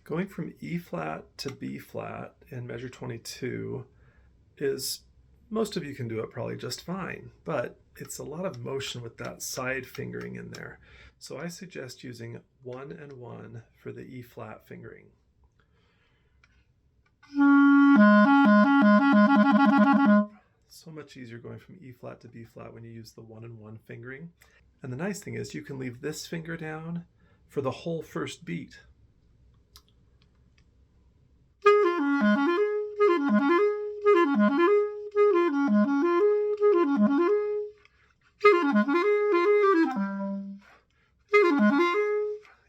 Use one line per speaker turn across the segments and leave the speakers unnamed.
Going from E flat to B flat in measure 22 is, most of you can do it probably just fine, but it's a lot of motion with that side fingering in there. So I suggest using 1 and 1 for the E flat fingering. So much easier going from E flat to B flat when you use the 1 and 1 fingering. And the nice thing is you can leave this finger down for the whole first beat.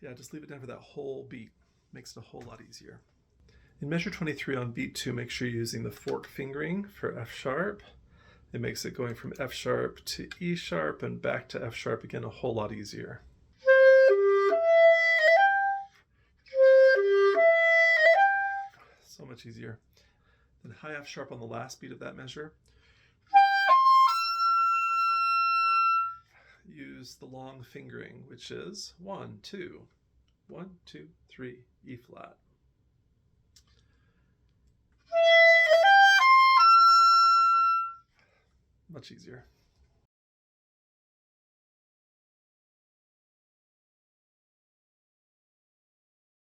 Yeah, just leave it down for that whole beat. Makes it a whole lot easier. In measure 23 on beat 2, make sure you're using the fork fingering for F sharp. It makes it going from F sharp to E sharp and back to F sharp again a whole lot easier. So much easier. Then high F sharp on the last beat of that measure. Use the long fingering, which is 1, 2, 1, 2, 3, E flat. Much easier.